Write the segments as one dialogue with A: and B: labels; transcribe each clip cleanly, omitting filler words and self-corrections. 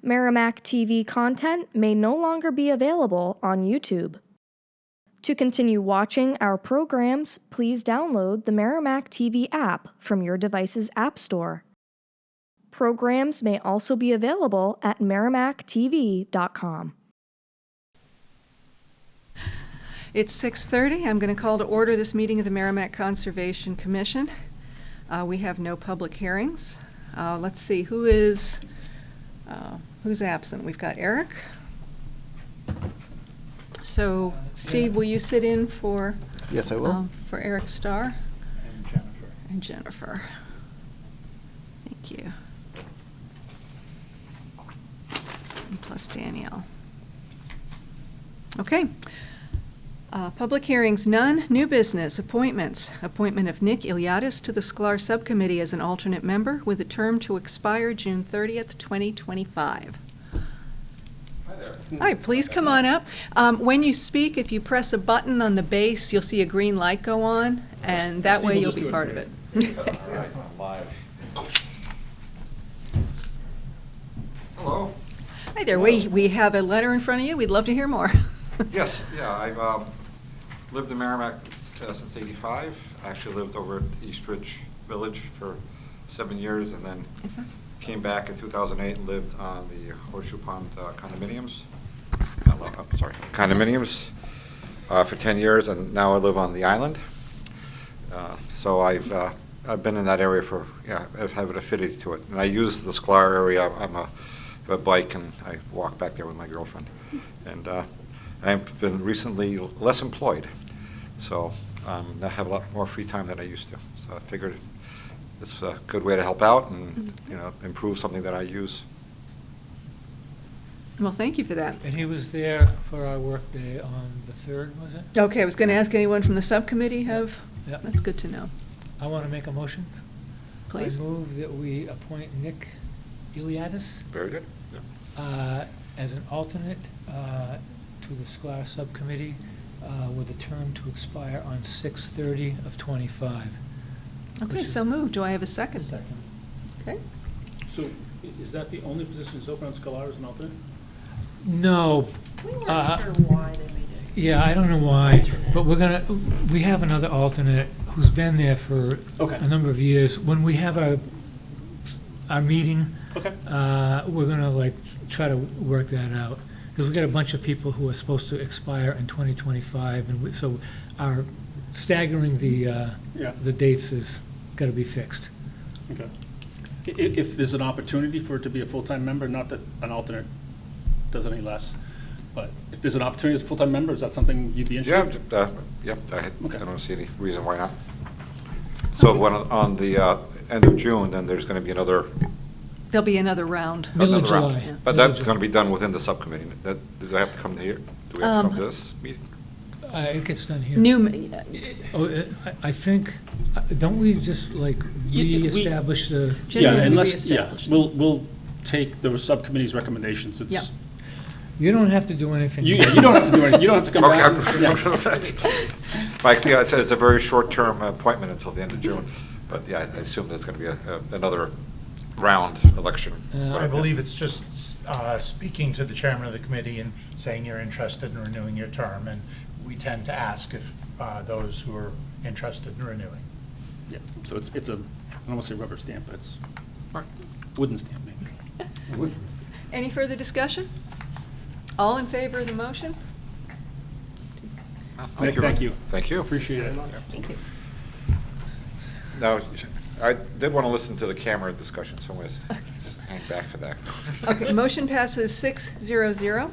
A: Merrimack TV content may no longer be available on YouTube. To continue watching our programs, please download the Merrimack TV app from your device's app store. Programs may also be available at merrimacktv.com.
B: It's 6:30. I'm going to call to order this meeting of the Merrimack Conservation Commission. We have no public hearings. Let's see, who's absent? We've got Eric. So, Steve, will you sit in for?
C: Yes, I will.
B: For Eric Starr?
C: And Jennifer.
B: And Jennifer. Thank you. And plus Danielle. Okay. Public hearings, none. New business, appointments. Appointment of Nick Iliadis to the SCLAR Subcommittee as an alternate member with a term to expire June 30th, 2025.
C: Hi there.
B: Hi, please come on up. When you speak, if you press a button on the base, you'll see a green light go on, and that way you'll be part of it.
C: All right, I'm live. Hello.
B: Hi there, we have a letter in front of you. We'd love to hear more.
C: Yes, yeah, I've lived in Merrimack since '85. I actually lived over at East Ridge Village for 7 years, and then came back in 2008 and lived on the Horseshoe Pond condominiums. Condominiums for 10 years, and now I live on the island. So I've been in that area for, I've had an affinity to it. And I use the SCLAR area. I have a bike, and I walk back there with my girlfriend. And I've been recently less employed, so I have a lot more free time than I used to. So I figured it's a good way to help out and improve something that I use.
B: Well, thank you for that.
D: And he was there for our work day on the 3rd, was it?
B: Okay, I was going to ask anyone from the subcommittee have?
D: Yep.
B: That's good to know.
D: I want to make a motion.
B: Please.
D: I move that we appoint Nick Iliadis
C: Very good.
D: as an alternate to the SCLAR Subcommittee with a term to expire on 6/30/25.
B: Okay, so moved. Do I have a second?
D: Second.
B: Okay.
E: So is that the only position that's open on SCLAR as an alternate?
D: No.
F: We weren't sure why they made it.
D: Yeah, I don't know why, but we have another alternate who's been there for a number of years. When we have our meeting, we're gonna try to work that out. Because we got a bunch of people who are supposed to expire in 2025, and so our staggering the dates has got to be fixed.
E: Okay. If there's an opportunity for it to be a full-time member, not that an alternate does any less, but if there's an opportunity as a full-time member, is that something you'd be interested in?
C: I don't see any reason why not. So on the end of June, then there's going to be another.
B: There'll be another round.
D: Middle of July.
B: Yeah.
C: But that's going to be done within the subcommittee. Do they have to come here? Do we have to come to this meeting?
D: It gets done here. I think, don't we just reestablish the?
E: We'll take the subcommittee's recommendations.
B: Yeah.
D: You don't have to do anything.
E: You don't have to do anything. You don't have to come back.
C: Mike, I said it's a very short-term appointment until the end of June, but I assume there's going to be another round election.
G: I believe it's just speaking to the chairman of the committee and saying you're interested in renewing your term, and we tend to ask if those who are interested in renewing.
E: Yeah, so it's a, I don't want to say rubber stamp, but it's wooden stamp maybe.
B: Any further discussion? All in favor of the motion?
C: Thank you. Thank you.
E: Appreciate it.
B: Thank you.
C: Now, I did want to listen to the camera discussion, so I'm going to hang back for that.
B: Okay, motion passes 6-0-0.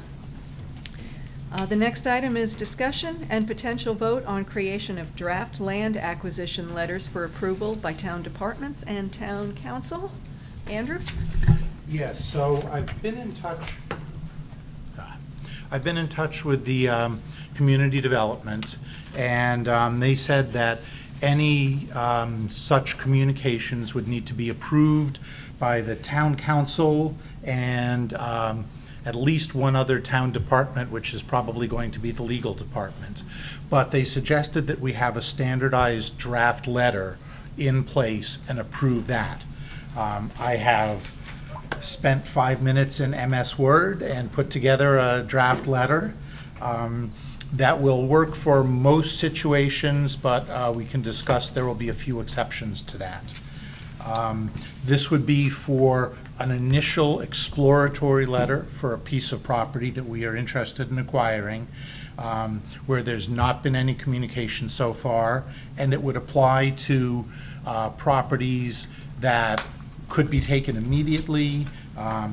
B: The next item is discussion and potential vote on creation of draft land acquisition letters for approval by town departments and town council. Andrew?
G: Yes, so I've been in touch with the community development, and they said that any such communications would need to be approved by the town council and at least one other town department, which is probably going to be the legal department. But they suggested that we have a standardized draft letter in place and approve that. I have spent 5 minutes in MS Word and put together a draft letter. That will work for most situations, but we can discuss, there will be a few exceptions to that. This would be for an initial exploratory letter for a piece of property that we are interested in acquiring, where there's not been any communication so far, and it would apply to properties that could be taken immediately,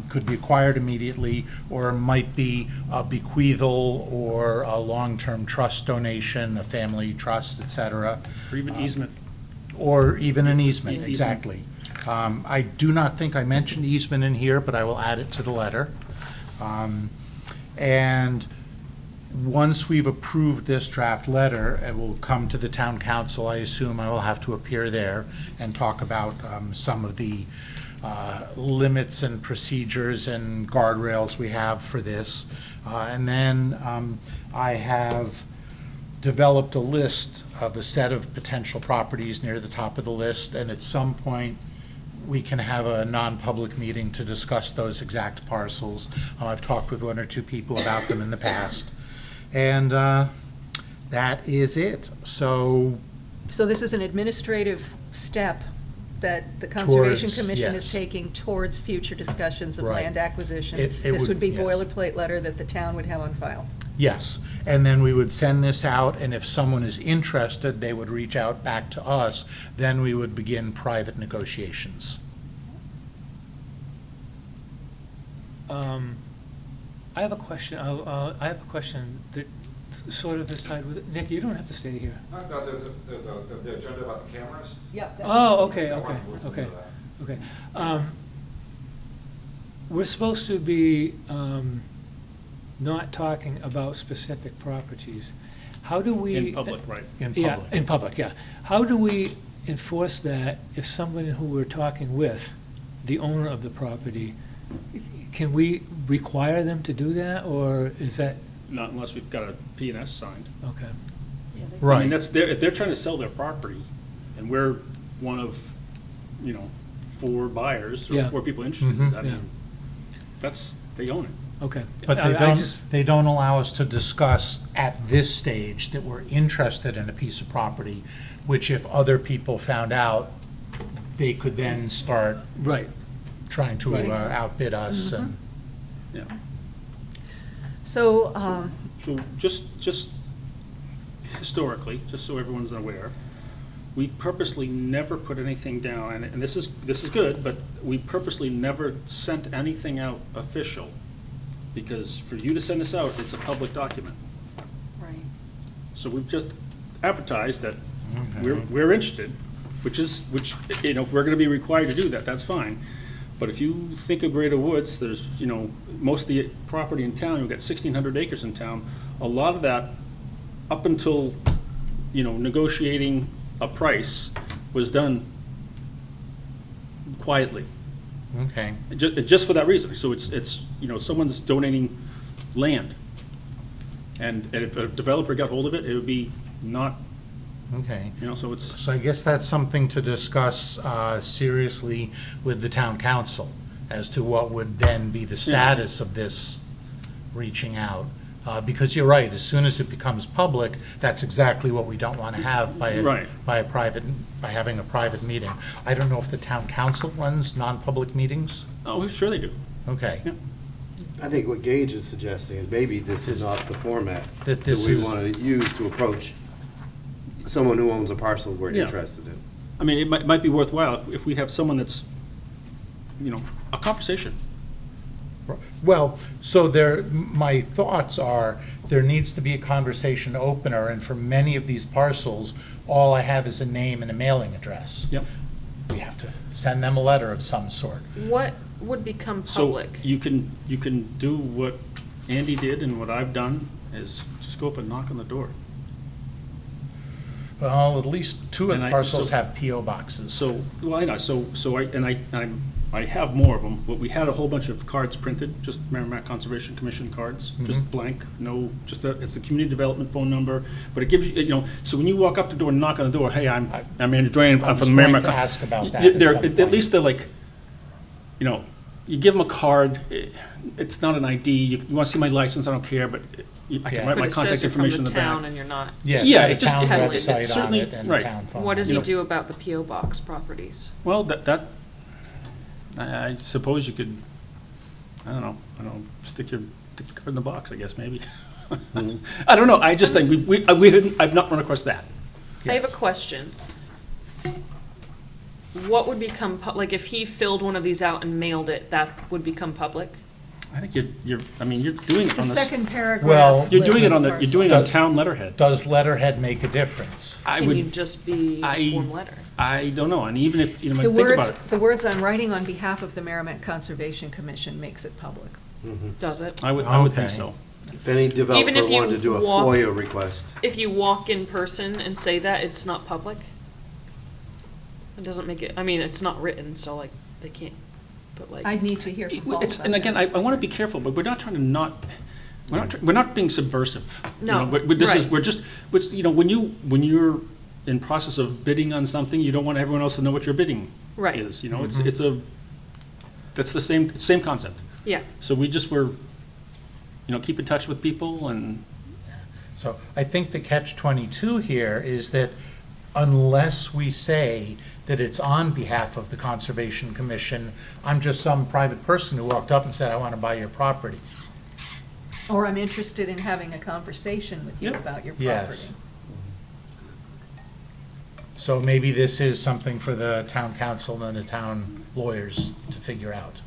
G: could be acquired immediately, or might be a bequeathal or a long-term trust donation, a family trust, et cetera.
E: Or even easement.
G: Or even an easement,
E: Easement.
G: exactly. I do not think I mentioned easement in here, but I will add it to the letter. And once we've approved this draft letter, it will come to the town council. I assume I will have to appear there and talk about some of the limits and procedures and guardrails we have for this. And then I have developed a list of a set of potential properties near the top of the list, and at some point, we can have a non-public meeting to discuss those exact parcels. I've talked with one or two people about them in the past. And that is it. So
B: So this is an administrative step that the Conservation
G: Towards-
B: Commission
G: yes.
B: is taking towards future discussions of
G: Right.
B: land acquisition.
G: It
B: This would be
G: yes.
B: boilerplate letter that the town would have on file.
G: Yes, and then we would send this out, and if someone is interested, they would reach out back to us. Then we would begin private negotiations.
D: I have a question, I have a question that sort of is tied with it. Nick, you don't have to stay here.
C: There's the agenda about the cameras.
B: Yep.
D: Oh, okay. Okay. We're supposed to be not talking about specific properties. How do we?
E: In public, right.
G: In
D: Yeah,
G: public.
D: in public, yeah. How do we enforce that if someone who we're talking with, the owner of the property, can we require them to do that, or is that,
E: Not unless we've got a P&S signed.
D: okay?
F: Yeah, they-
E: I
G: Right.
E: mean, that's their, if they're trying to sell their property, and we're one of, 4 buyers, or
D: Yeah.
E: 4 people interested,
G: Mhm.
E: I
D: Yeah.
E: mean, they own it.
D: Okay.
G: But
D: I
G: they don't allow us to discuss at this stage that we're interested in a piece of property, which if other people found out, they could then start
D: Right,
G: trying to
D: Right.
G: outbid us and.
E: Yeah.
B: So,
E: So just historically, just so everyone's aware, we've purposely never put anything down, and this is good, but we purposely never sent anything out official, because for you to send this out, it's a public document.
F: Right.
E: So we've just advertised that we're interested, which, if we're gonna be required to do that, that's fine. But if you think of Greater Woods, there's, most of the property in town, we've got 1,600 acres in town. A lot of that, up until, negotiating a price, was done quietly,
G: Okay,
E: just for that reason. So it's someone's donating land. And if a developer got hold of it, it would be not,
G: okay.
E: so it's,
G: So I guess that's something to discuss seriously with the town council as to what would then be the status of this reaching out. Because you're right, as soon as it becomes public, that's exactly what we don't want to have by
E: Right.
G: by having a private meeting. I don't know if the town council runs non-public meetings?
E: oh, sure they do.
G: Okay.
E: Yeah.
H: I think what Gage is suggesting is maybe this is not the format
G: That
H: that
G: this
H: we
G: is-
H: want to use to approach someone who owns a parcel we're
E: Yeah.
H: interested in.
E: I mean, it might be worthwhile if we have someone that's, a conversation.
G: Well, so my thoughts are, there needs to be a conversation opener, and for many of these parcels, all I have is a name and a mailing address.
E: Yep.
G: We have to send them a letter of some sort.
F: What would become
E: So
F: public?
E: you can do what Andy did and what I've done, is just go up and knock on the door.
G: Well, at least 2 of the
E: And
G: parcels
E: so-
G: have PO boxes.
E: So, well, I know, I have more of them, but we had a whole bunch of cards printed, just Merrimack Conservation Commission cards, just blank, it's the community development phone number, but it gives you, so when you walk up the door and knock on the door, hey, I'm Andrew Drain,
G: I
E: I'm
G: was
E: from
G: going
E: Merrimack.
G: to ask about that at
E: They're,
G: some
E: at
G: point.
E: least they're like, you give them a card, it's not an ID, you want to see my license, I don't care, but I can
G: Yeah.
E: write
F: But
E: my
F: it
E: contact
F: says you're from
E: information in
F: the
E: the back.
F: town and you're not.
G: Yeah, it's
E: Yeah,
G: got a
E: it just-
G: town
F: it-
G: website on
E: certainly-
G: it and a
E: right.
G: town phone.
F: What does
E: You
F: he
E: know-
F: do about the PO box properties?
E: Well, I suppose you could, I don't know, stick the card in the box, I guess, maybe. I don't know, I just think I've not run across that.
F: I have a
G: Yes.
F: question. What would become, like, if he filled one of these out and mailed it, that would become public?
E: I think you're doing it
B: The
E: on the,
B: second paragraph.
G: Well-
E: you're doing
B: lists
E: it on
B: the
E: you're doing it on
G: parcel.
E: town letterhead.
G: Does letterhead make a difference?
E: I
F: Can you
E: would,
F: just be a
E: I-
F: form letter?
E: I don't know, and even if,
B: The
E: think about
B: words,
E: it.
B: the words I'm writing on behalf of the Merrimack Conservation Commission makes it public.
F: Does it?
E: I would think
G: Okay.
E: so.
H: If any
F: Even
H: developer
F: if you
H: wanted to do a
F: walk-
H: FOIA request,
F: If you walk in person and say that, it's not public? It doesn't make it, I mean, it's not written, so like, they can't, but like.
B: I'd need to hear from Paul
E: It's,
B: about
E: and again,
B: that.
E: I want to be careful, but we're not trying to we're not being subversive. you
F: No,
E: know, but this is,
F: right.
E: we're just, when you're in process of bidding on something, you don't want everyone else to know what your bidding
F: Right.
E: is, that's the same concept.
F: Yeah,
E: So we just were, keep in touch with people and,
G: So I think the catch-22 here is that unless we say that it's on behalf of the Conservation Commission, I'm just some private person who walked up and said, I want to buy your property.
B: Or I'm interested in having a conversation with you
E: Yep.
B: about your
G: Yes.
B: property.
G: So maybe this is something for the town council and the town lawyers to figure out.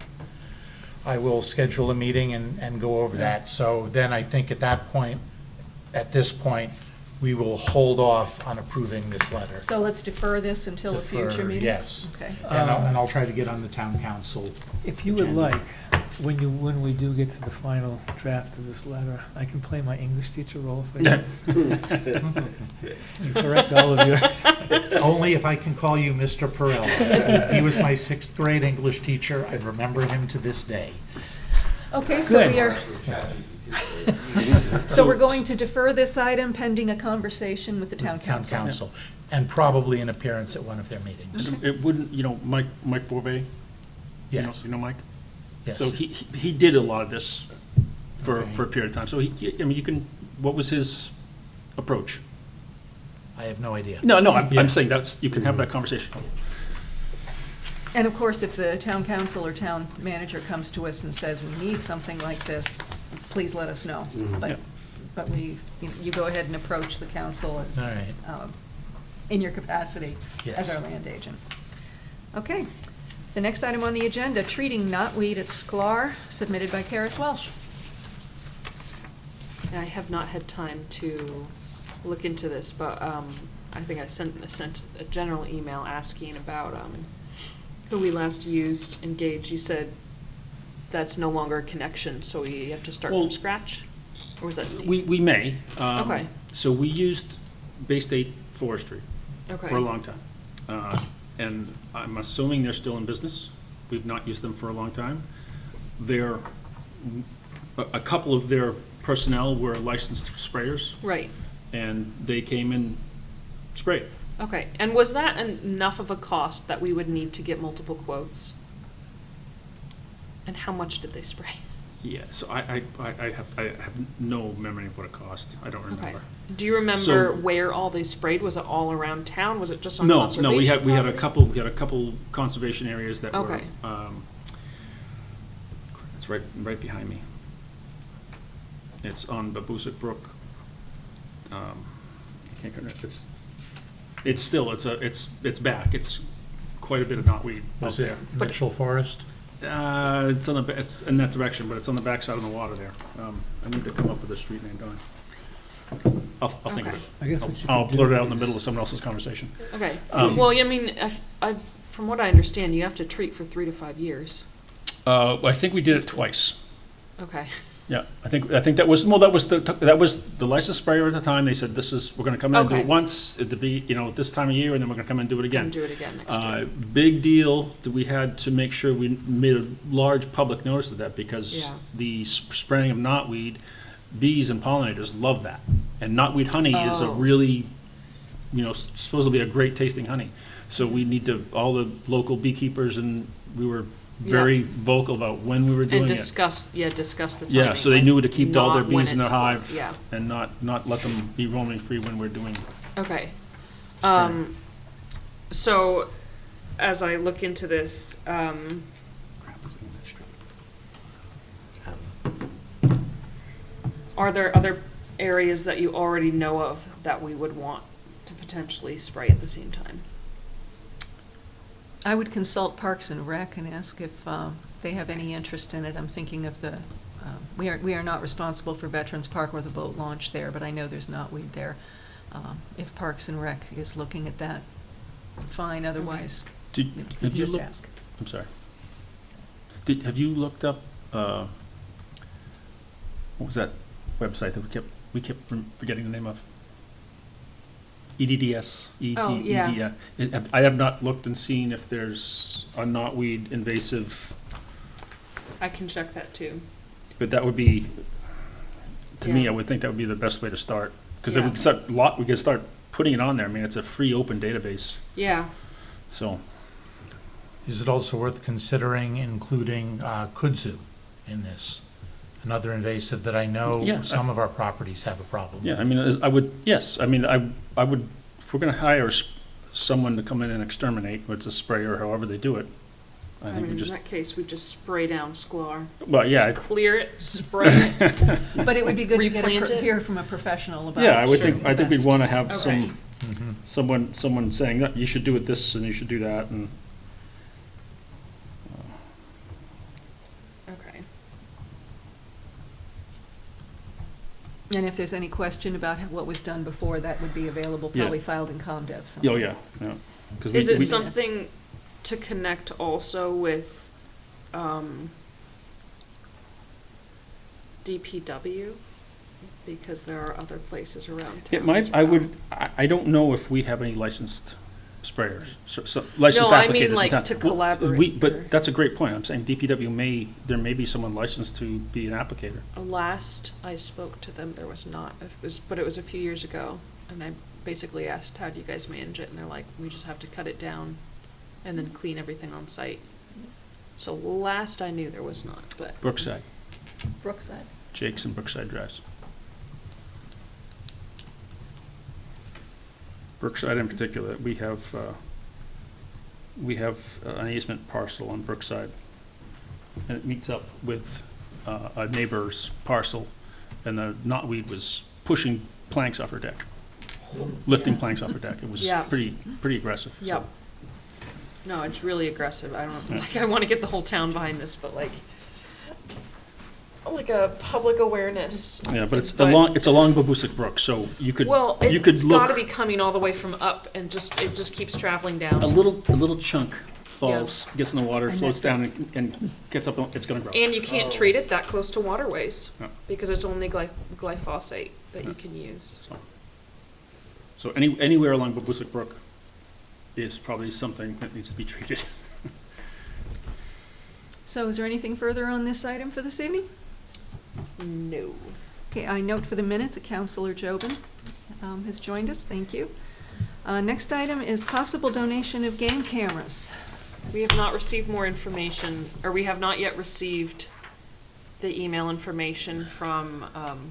G: I will schedule a meeting and go over that. So then I think at this point, we will hold off on approving this letter.
B: So let's defer this until a future
G: Defer,
B: meeting?
G: yes.
B: Okay.
G: And I'll try to get on the town council.
D: If you would
G: agenda.
D: like, when we do get to the final draft of this letter, I can play my English teacher role for you. And correct all of you.
G: Only if I can call you Mr. Perella. He was my sixth grade English teacher. I remember him to this day.
B: Okay, so
D: Good.
B: we are, so we're going to defer this item pending a conversation with the town
G: With town
B: council.
G: council, and probably an appearance at one of their meetings.
E: it wouldn't, Mike Bourvet,
G: Yes,
E: you know Mike?
G: yes.
E: So he did a lot of this for a period of time. So what was his approach?
G: I have no idea.
E: No,
G: Yeah.
E: I'm saying you can have that conversation.
B: And of course, if the town council or town manager comes to us and says, we need something like this, please let us know.
E: Yeah.
B: But you go ahead and approach the council as,
G: All right.
B: in your capacity as
G: Yes.
B: our land agent. Okay, the next item on the agenda, treating knotweed at Sklar, submitted by Karis Welsh.
F: I have not had time to look into this, but I think I sent a general email asking about who we last used, engaged. You said that's no longer a connection, so we have to start
E: Well,
F: from scratch? Or was that Steve?
E: We may.
F: Okay.
E: So we used Bay State Forestry
F: Okay.
E: for a long time. And I'm assuming they're still in business. We've not used them for a long time. A couple of their personnel were licensed sprayers,
F: Right,
E: and they came and sprayed.
F: okay. And was that enough of a cost that we would need to get multiple quotes? And how much did they spray?
E: Yeah, so I have no memory of what it cost. I don't
F: Okay.
E: remember.
F: Do you remember
E: So-
F: where all they sprayed? Was it all around town? Was it just on
E: No,
F: conservation
E: no, we had a
F: property?
E: couple conservation areas that were,
F: Okay.
E: it's right behind me. It's on Babusick Brook. I can't remember, it's back, it's quite a bit of knotweed out
G: Was it
E: there.
G: Mitchell Forest?
E: It's in that direction, but it's on the backside of the water there. I need to come up with a street name, don't I? I'll think of
F: Okay.
E: it.
D: I guess what you
E: I'll
D: could do
E: blurt it out in the
D: is-
E: middle of someone else's conversation.
F: Okay,
E: Um,
F: I mean, from what I understand, you have to treat for 3 to 5 years.
E: I think we did it twice.
F: Okay,
E: Yeah, I think that was the licensed sprayer at the time. They said, we're gonna come in and do
F: Okay.
E: it once, at this time of year, and then we're gonna come in and do it again.
F: and do it again next year.
E: Big deal that we had to make sure we made a large public notice of that, because
F: Yeah.
E: the spraying of knotweed, bees and pollinators love that. And knotweed honey is a
F: Oh.
E: really, supposedly a great tasting honey. So we need all the local beekeepers, and we were very vocal about when we were doing
F: And
E: it.
F: discuss the timing.
E: Yeah, so they
F: like,
E: knew to keep all their
F: not when
E: bees in their
F: it's-
E: hive.
F: Yeah,
E: And not let them be roaming free when we're doing.
F: okay.
E: spraying.
F: So, as I look into this, are there other areas that you already know of that we would want to potentially spray at the same time?
B: I would consult Parks and Rec and ask if they have any interest in it. I'm thinking of the, we are not responsible for Veterans Park or the boat launch there, but I know there's knotweed there. If Parks and Rec is looking at that, fine, otherwise,
E: Have you
B: just
E: looked,
B: ask.
E: I'm sorry. Have you looked up, what was that website that we kept forgetting the name of? EDDS.
F: Oh, yeah.
E: I have not looked and seen if there's a knotweed invasive,
F: I can check that too.
E: but that would be, to me,
F: Yeah.
E: I would think that would be the best way to start. Because then
F: Yeah.
E: we can start putting it on there. I mean, it's a free, open database,
F: Yeah,
E: so.
G: Is it also worth considering including kudzu in this? Another invasive that I
E: Yeah,
G: know some of our properties have a problem with.
E: Yeah, I mean, I would, yes, I mean, I would, if we're gonna hire someone to come in and exterminate, whether it's a sprayer or however they do it, I
F: I
E: think
F: mean,
E: we
F: in
E: just,
F: that case, we just spray down Sklar.
E: well, yeah,
F: Just clear it, spray it.
B: But it would be good to
F: Replant it?
B: hear from a professional about.
E: yeah, I would
F: Sure.
E: think, I think we'd wanna have
F: Okay.
E: someone saying that you should do it this and you should do that, and,
F: Okay.
B: And if there's any question about what was done before, that would be available,
E: Yeah.
B: probably filed in ComDev. so.
E: oh, yeah, yeah. 'Cause
F: Is it
E: we-
F: something to connect also with, DPW? Because there are other places around town
E: It might,
F: as
E: I
F: well.
E: would, I don't know if we have any licensed sprayers, so licensed
F: No,
E: applicators
F: I mean,
E: in
F: like,
E: town.
F: to
E: Well,
F: collaborate or-
E: But that's a great point. I'm saying DPW there may be someone licensed to be an applicator.
F: Last I spoke to them, there was not, but it was a few years ago, and I basically asked, how do you guys manage it? And they're like, we just have to cut it down and then clean everything on site. So last I knew there was not, but.
E: Brookside,
B: Brookside.
E: Jake's and Brookside Drives. Brookside in particular, we have an easement parcel on Brookside. And it meets up with a neighbor's parcel, and the knotweed was pushing planks off her deck, lifting planks off her deck. It was
F: Yeah.
E: pretty aggressive. so.
F: Yep. No, it's really aggressive. I don't,
E: Yeah.
F: like, I want to get the whole town behind this, but like a public awareness.
E: Yeah, but it's along Babusick Brook, so you could
F: Well,
E: you could
F: it's gotta
E: look
F: be coming all the way from up and it just keeps traveling down.
E: a little chunk falls, gets in the water,
B: And
E: floats
B: that's
E: down and gets up. It's gonna grow.
F: And you can't treat it that close to waterways,
E: Yeah.
F: because it's only glyphosate that you can use.
E: So anywhere along Babusick Brook is probably something that needs to be treated.
B: So is there anything further on this item for this evening?
F: No.
B: Okay, I note for the minutes that Counselor Jobin has joined us. Thank you. Next item is possible donation of game cameras.
F: We have not received more information, or we have not yet received the email information from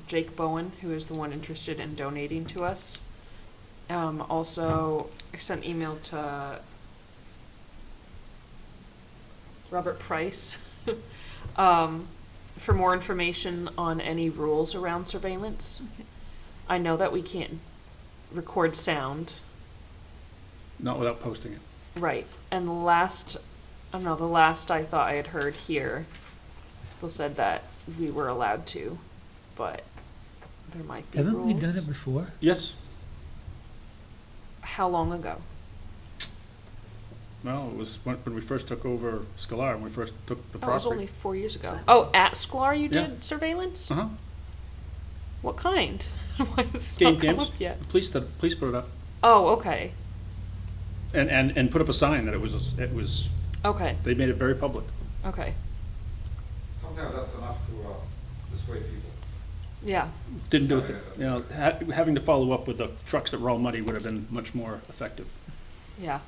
F: Jake Bowen, who is the one interested in donating to us. Also, I sent an email to Robert Price for more information on any rules around surveillance. I know that we can't record sound.
E: Not without posting it.
F: Right, and the last I thought I had heard here, people said that we were allowed to, but there might be rules.
D: Haven't we done it before?
E: Yes.
F: How long ago?
E: Well, it was when we first took over Scalar, when we first took the
F: That was only
E: property.
F: 4 years ago. Oh, at Sklar you
E: Yeah.
F: did surveillance?
E: Uh-huh.
F: What kind? Why does this
E: Game
F: not come
E: cams.
F: up yet?
E: The police put it up.
F: Oh, okay,
E: And put up a sign that it was,
F: okay,
E: they made it very public.
F: okay,
C: Sometimes that's enough to dissuade people.
F: yeah.
E: Didn't do it, you know, having to follow up with the trucks that were all muddy would have been much more effective.
F: Yeah.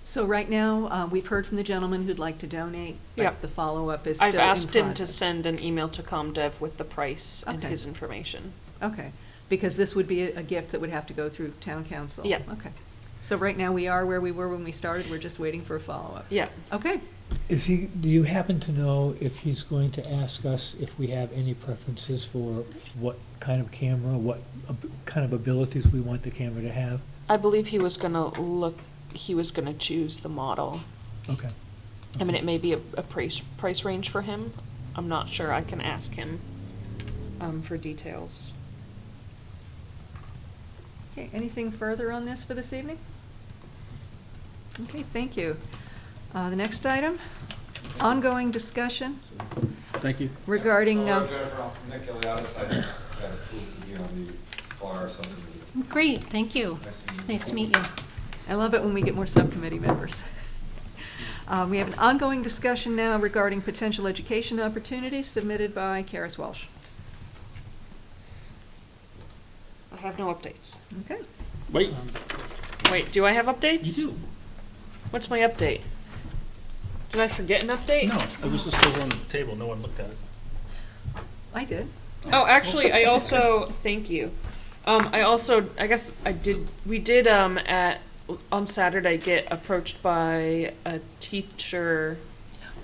B: So right now, we've heard from the gentleman who'd like to donate. but
F: Yep.
B: The follow-up is still
F: I've
B: in
F: asked him to
B: process.
F: send an email to ComDev with the price and
B: Okay.
F: his information.
B: Okay, because this would be a gift that would have to go through town council.
F: Yeah.
B: Okay. So right now, we are where we were when we started, we're just waiting for a follow-up.
F: Yeah.
B: Okay.
D: Do you happen to know if he's going to ask us if we have any preferences for what kind of camera, what kind of abilities we want the camera to have?
F: I believe he was gonna choose the model.
D: Okay.
F: I mean, it may be a price range for him. I'm not sure. I can ask him, for details.
B: Okay, anything further on this for this evening? Okay, thank you. The next item, ongoing discussion
E: Thank you.
B: regarding,
C: Jennifer, Nick Eliadis, I got approved to be on the Scholar Subcommittee.
I: Great, thank you. Nice to meet you.
B: I love it when we get more subcommittee members. We have an ongoing discussion now regarding potential education opportunities submitted by Karis Walsh.
F: I have no updates.
B: Okay.
E: Wait,
F: Wait, do I have updates?
E: you do?
F: What's my update? Did I forget an update?
E: No, it was just over on the table, no one looked at it.
B: I did.
F: Oh, actually, I also, thank you. I guess we did, on Saturday get approached by a teacher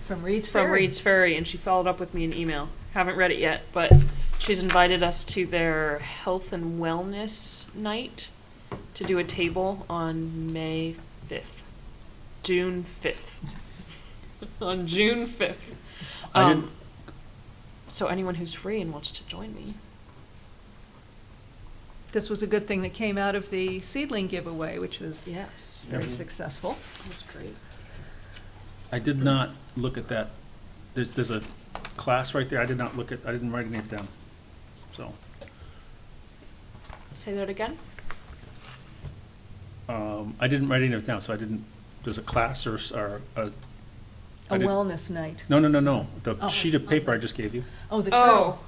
B: From Reed's
F: from
B: Ferry.
F: Reed's Ferry, and she followed up with me an email. Haven't read it yet, but she's invited us to their health and wellness night to do a table on May 5th. June 5th. On June 5th.
E: I didn't-
F: So anyone who's free and wants to join me.
B: This was a good thing that came out of the seedling giveaway, which was
F: Yes.
B: very successful.
F: That's great.
E: I did not look at that. There's a class right there, I didn't write anything down, so.
F: Say that again?
E: I didn't write anything down, so I didn't, there's a class or a. I
B: A
E: didn't-
B: wellness night.
E: No, the
B: Oh.
E: sheet of paper I just gave you.
B: Oh, the turtle.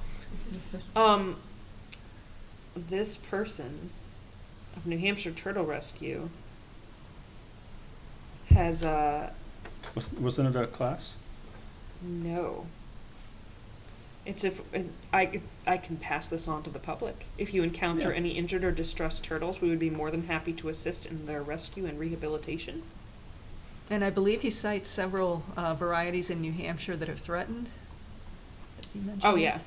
F: This person of New Hampshire Turtle Rescue has,
E: Wasn't it a class?
F: no. It's I can pass this on to the public. If you encounter
E: Yeah.
F: any injured or distressed turtles, we would be more than happy to assist in their rescue and rehabilitation.
B: And I believe he cites several varieties in New Hampshire that are threatened. Does he mention
F: Oh,
B: that?
F: yeah.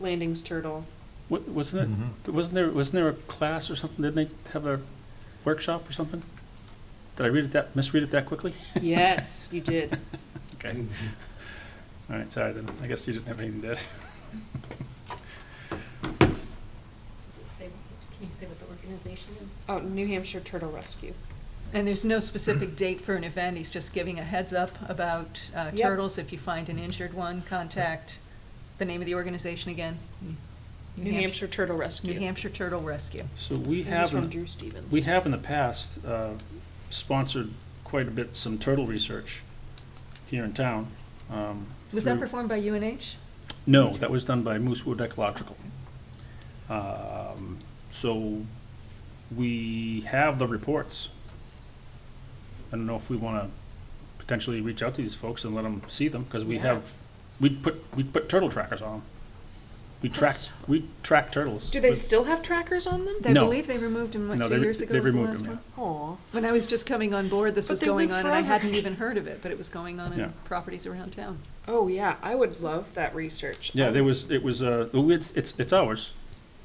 F: Blanding's turtle.
E: Wasn't wasn't there a class or something? Didn't they have a workshop or something? Did I misread it that quickly?
F: Yes, you did.
E: Okay. All right, sorry then. I guess you didn't have anything to add.
I: Does it say, can you say what the organization is?
F: Oh, New Hampshire Turtle Rescue.
B: And there's no specific date for an event, he's just giving a heads up about
F: Yep.
B: turtles. If you find an injured one, contact the name of the organization again.
F: New Hampshire Turtle Rescue.
B: New Hampshire Turtle Rescue.
E: So we
F: It was
E: have,
F: from Drew Stevens.
E: we have in the past sponsored quite a bit, some turtle research here in town.
B: Was that
E: through-
B: performed by UNH?
E: No, that was done by Moosewood Ecological. So we have the reports. I don't know if we want to potentially reach out to these folks and let them see them, because we have, we put turtle trackers on them. We track turtles.
F: Do they
E: with-
F: still have trackers on them?
B: I
E: No.
B: believe they removed them,
E: No,
B: what,
E: they
B: 2
E: re-
B: years ago
E: they
B: was the
E: removed
B: last
E: them,
B: one?
F: Aw.
B: When I was just coming on board, this
F: But
B: was
F: they
B: going
F: live
B: on, and I
F: forever.
B: hadn't even heard of it, but it was going on
E: Yeah.
B: in properties around town.
F: Oh, yeah, I would love that research.
E: Yeah, it's ours.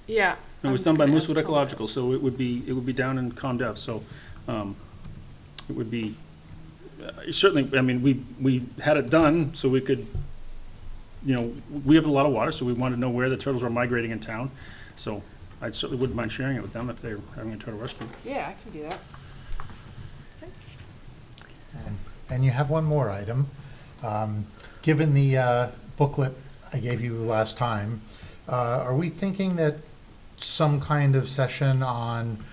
F: Yeah.
E: It was
F: I'm
E: done by
F: gonna
E: Moosewood
F: ask Colin.
E: Ecological, so it would be down in ComDev, so, it would be, certainly, I mean, we had it done so we could, we have a lot of water, so we wanted to know where the turtles were migrating in town. So I certainly wouldn't mind sharing it with them if they're having a turtle rescue.
F: Yeah, I can do that.
G: And you have one more item. Given the booklet I gave you last time, are we thinking that some kind of session on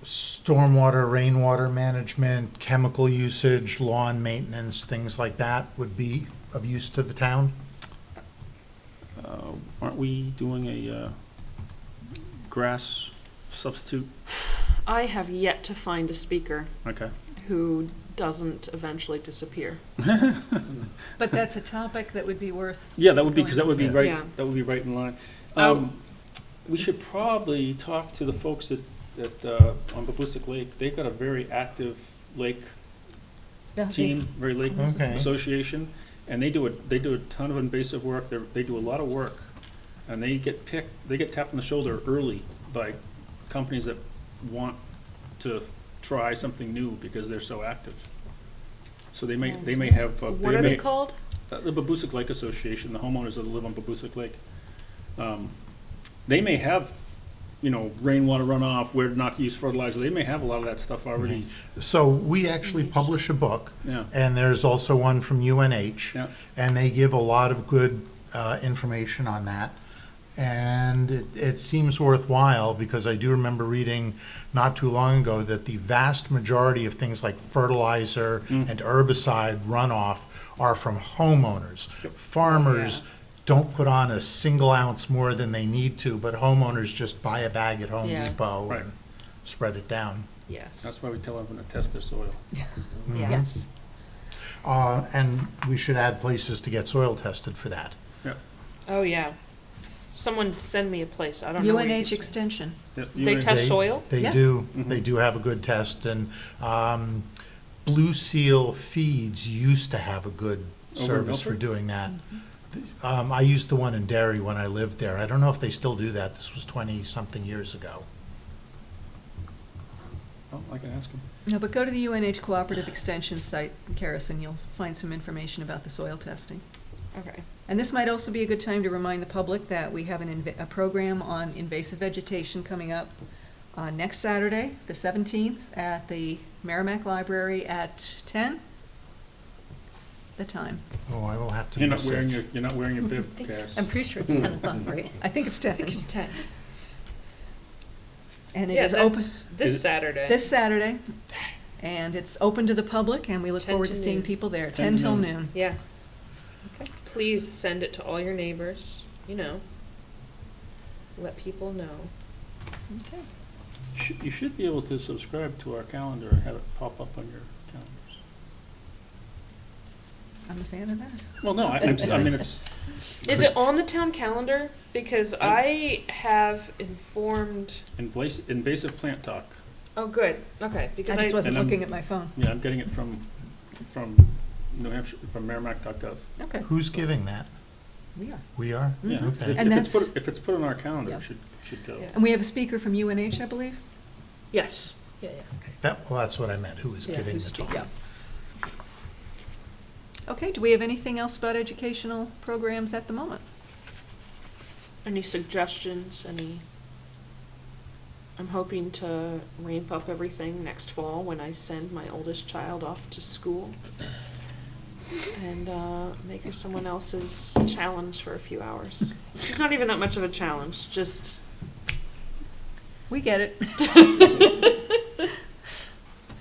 G: stormwater, rainwater management, chemical usage, lawn maintenance, things like that would be of use to the town?
E: Aren't we doing a grass substitute?
F: I have yet to find a speaker
E: Okay.
F: who doesn't eventually disappear.
B: But that's a topic that would be worth.
E: Yeah, that would be, because that would be
B: going
E: right,
F: Yeah.
E: that would be right in line.
F: Oh.
E: We should probably talk to the folks on Babusick Lake. They've got a very active lake
B: into.
E: team, very lake
G: Okay.
E: association, and they do a ton of invasive work. They do a lot of work, and they get tapped on the shoulder early by companies that want to try something new because they're so active. So they may have.
F: What are they called?
E: The Babusick Lake Association, the homeowners that live on Babusick Lake. They may have, rainwater runoff, where not to use fertilizer. They may have a lot of that stuff already.
G: So we actually publish a book,
E: Yeah.
G: and there's also one from UNH,
E: Yeah.
G: and they give a lot of good information on that. And it seems worthwhile, because I do remember reading not too long ago that the vast majority of things like fertilizer and herbicide runoff are from homeowners. Farmers don't put on a single ounce more than they need to, but homeowners just buy a bag at Home
F: Yeah.
G: Depot
E: Right.
G: and spread it down.
F: Yes.
E: That's why we tell everyone to test their soil.
B: Yes.
G: And we should add places to get soil tested for that.
F: Oh, yeah. Someone send me a place. I don't know. where you
B: UNH
F: can-
B: Extension.
F: They test soil?
G: They
B: Yes.
G: do.
E: Mhm.
G: They do have a good test, and Blue Seal Feeds used to have a good
E: Over in
G: service for
E: Milford?
G: doing that. I used the one in Derry when I lived there. I don't know if they still do that. This was 20-something years ago.
E: Oh, I can ask them.
B: No, but go to the UNH Cooperative Extension site, Karis, and you'll find some information about the soil testing.
F: Okay.
B: And this might also be a good time to remind the public that we have a program on invasive vegetation coming up next Saturday, the 17th, at the Merrimack Library at 10. The time.
G: Oh, I will have to
E: You're not
G: miss
E: wearing
G: it.
E: your bib, Cass.
I: I'm pretty sure it's 10 o'clock, right?
B: I think it's 10.
F: I think it's 10.
B: And it
F: Yeah,
B: is open
F: that's
E: Is
F: this
E: it-
F: Saturday.
B: this Saturday. And it's open to the public, and we look
F: 10
B: forward
F: to
B: to seeing
F: noon.
B: people there,
E: 10
B: 10
E: to
B: till
E: noon.
B: noon.
F: Yeah. Please send it to all your neighbors, Let people know.
B: Okay.
E: You should be able to subscribe to our calendar and have it pop up on your calendars.
B: I'm a fan of that.
E: Well, no, I mean, it's,
F: Is it on the town calendar? Because I have informed,
E: invasive plant talk.
F: oh, good, okay,
B: I
F: because
B: just wasn't
E: And I'm-
B: looking at my phone.
E: Yeah, I'm getting it from New Hampshire, from Merrimack.gov.
B: Okay,
G: Who's giving that?
B: we are.
G: We are?
E: Yeah,
G: Okay.
B: And
E: if it's put on our calendar,
B: Yeah.
E: it should go.
F: Yeah.
B: And we have a speaker from UNH, I believe?
F: yes, yeah.
G: Okay. Well, that's what I meant. Who is
F: Yeah,
G: giving
F: who's
G: the talk?
B: Yeah. Okay, do we have anything else about educational programs at the moment?
F: Any suggestions, I'm hoping to ramp up everything next fall when I send my oldest child off to school. And make her someone else's challenge for a few hours. She's not even that much of a challenge, just
B: We get it.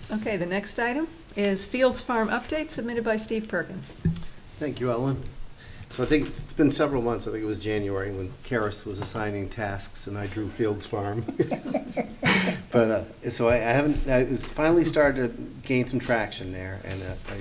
B: Okay, the next item is Fields Farm update submitted by Steve Perkins.
H: Thank you, Ellen. So I think it's been several months, I think it was January, when Karis was assigning tasks and I drew Fields Farm. But, so I haven't, it's finally started to gain some traction there, and I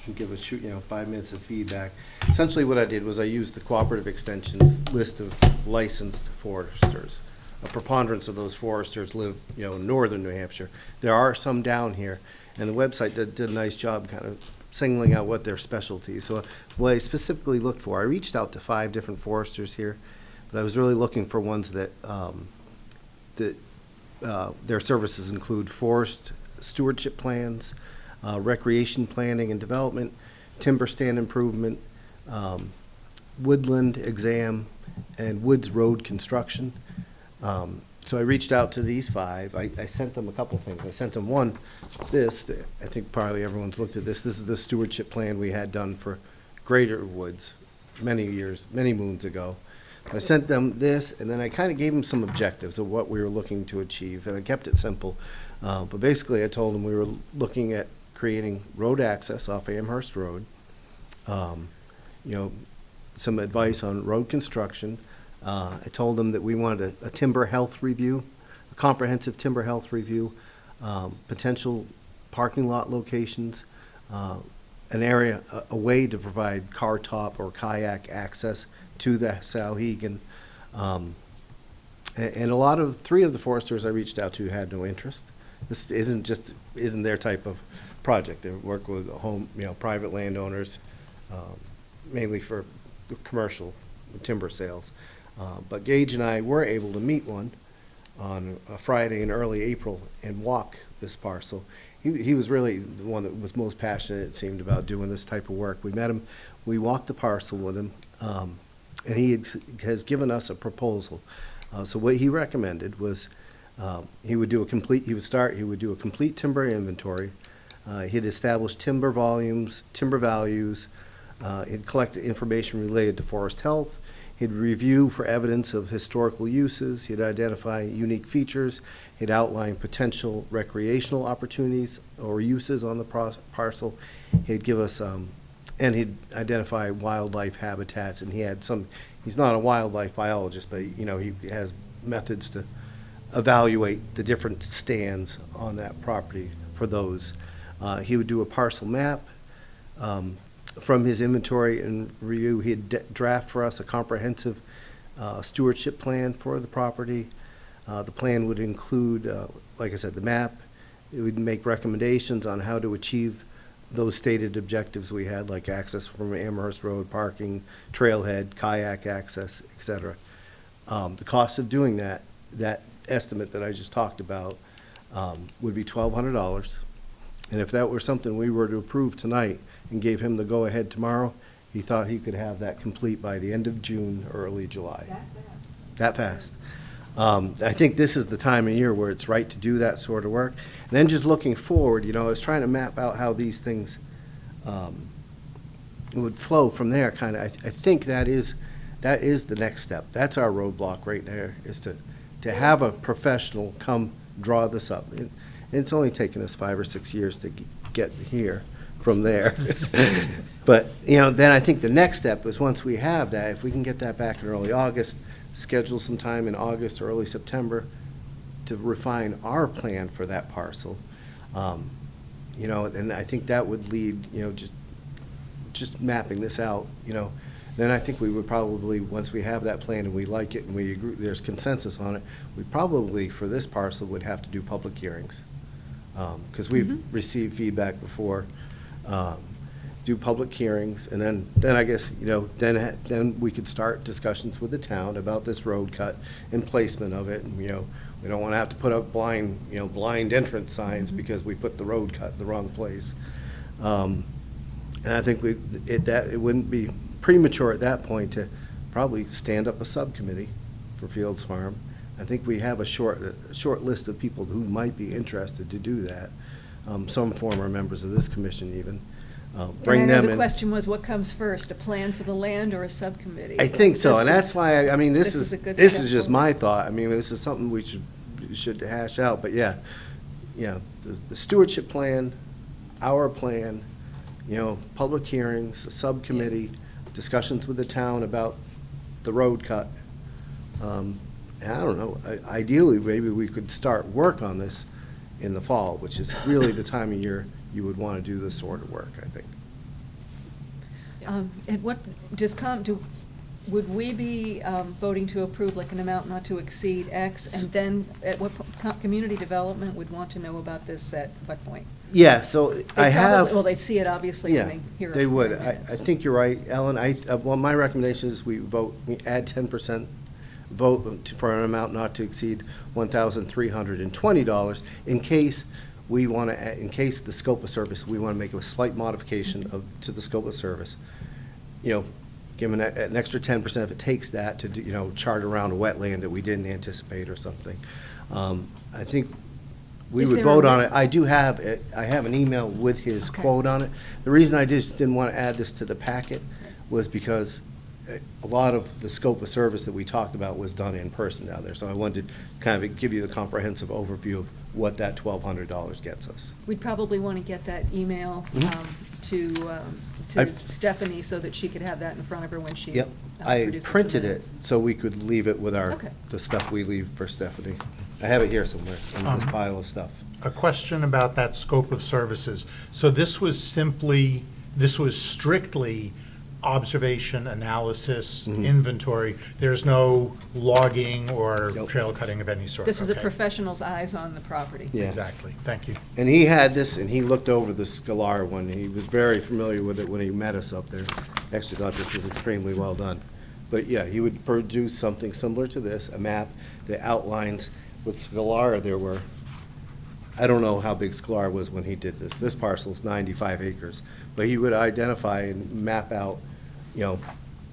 H: can give 5 minutes of feedback. Essentially what I did was I used the Cooperative Extension's list of licensed foresters. A preponderance of those foresters live, in northern New Hampshire. There are some down here, and the website did a nice job kind of singling out what their specialties. So what I specifically looked for, I reached out to 5 different foresters here, but I was really looking for ones that their services include forest stewardship plans, recreation planning and development, timber stand improvement, woodland exam, and woods road construction. So I reached out to these 5. I sent them a couple things. I sent them one, I think probably everyone's looked at this. This is the stewardship plan we had done for Greater Woods many moons ago. I sent them this, and then I kind of gave them some objectives of what we were looking to achieve, and I kept it simple. But basically, I told them we were looking at creating road access off Amherst Road, some advice on road construction. I told them that we wanted a timber health review, comprehensive timber health review, potential parking lot locations, an area, a way to provide car top or kayak access to the Sauhegan. And a lot of, 3 of the foresters I reached out to had no interest. This isn't their type of project. They work with private landowners, mainly for commercial timber sales. But Gage and I were able to meet one on a Friday in early April and walk this parcel. He was really the one that was most passionate, it seemed, about doing this type of work. We met him, we walked the parcel with him, and he has given us a proposal. So what he recommended was he would do a complete timber inventory. He'd establish timber volumes, timber values. He'd collect information related to forest health. He'd review for evidence of historical uses. He'd identify unique features. He'd outline potential recreational opportunities or uses on the parcel. He'd give us, and he'd identify wildlife habitats. And he's not a wildlife biologist, but he has methods to evaluate the different stands on that property for those. He would do a parcel map. From his inventory and review, he'd draft for us a comprehensive stewardship plan for the property. The plan would include, like I said, the map. It would make recommendations on how to achieve those stated objectives we had, like access from Amherst Road, parking, trailhead, kayak access, etc. The cost of doing that estimate that I just talked about would be $1,200. And if that were something we were to approve tonight and gave him the go-ahead tomorrow, he thought he could have that complete by the end of June, early July. That fast. I think this is the time of year where it's right to do that sort of work. And then just looking forward, I was trying to map out how these things would flow from there, kind of. I think that is the next step. That's our roadblock right there, is to have a professional come draw this up. It's only taken us 5 or 6 years to get here from there. But, then I think the next step is, once we have that, if we can get that back in early August, schedule some time in August or early September to refine our plan for that parcel. And I think that would lead, just mapping this out, then I think we would probably, once we have that plan and we like it and we agree, there's consensus on it, we probably, for this parcel, would have to do public hearings. Because we've received feedback before, do public hearings, and then I guess, then we could start discussions with the town about this road cut and placement of it. And, we don't want to have to put up blind entrance signs because we put the road cut in the wrong place. And I think it wouldn't be premature at that point to probably stand up a subcommittee for Fields Farm. I think we have a short list of people who might be interested to do that. Some former members of this commission even. Bring them in.
B: The question was, what comes first, a plan for the land or a subcommittee?
H: I think so, and that's why, this is just
B: step
H: my thought. This is something we should hash out, but yeah, the stewardship plan, our plan, public hearings, a subcommittee, discussions with the town about the road cut. I don't know, ideally, maybe we could start work on this in the fall, which is really the time of year you would want to do this sort of work, I think.
B: And what, would we be voting to approve like an amount not to exceed X? And then at what, community development would want to know about this at what point?
H: Yeah, so
B: Well, they'd see it obviously when they hear it.
H: They would.
B: in
H: I
B: minutes.
H: think you're right, Ellen. Well, my recommendation is we add 10% vote for an amount not to exceed $1,320 in case we want to, in case the scope of service, we want to make a slight modification to the scope of service. Give them an extra 10% if it takes that to, chart around a wetland that we didn't anticipate or something. I think we would vote on it. I have an email with his quote on it. The reason I just didn't want to add this to the packet was because a lot of the scope of service that we talked about was done in person down there. So I wanted to kind of give you the comprehensive overview of what that $1,200 gets us.
B: We'd probably want to get that email to Stephanie so that she could have that in front of her when she
H: Yep. I
B: produces the
H: printed it
B: minutes.
H: so we could leave it with
B: Okay.
H: the stuff we leave for Stephanie. I have it here somewhere, in this pile of stuff.
G: A question about that scope of services. So this was strictly observation, analysis, inventory. There's no logging or
H: Nope.
G: trail cutting of any sort?
B: This is a
G: Okay.
B: professional's eyes on the property.
H: Yeah.
G: Exactly, thank you.
H: And he had this, and he looked over the Scalar one, and he was very familiar with it when he met us up there. Actually thought this was extremely well done. But yeah, he would produce something similar to this, a map that outlines, with Scalar, there were, I don't know how big Scalar was when he did this. This parcel's 95 acres. But he would identify and map out, you know,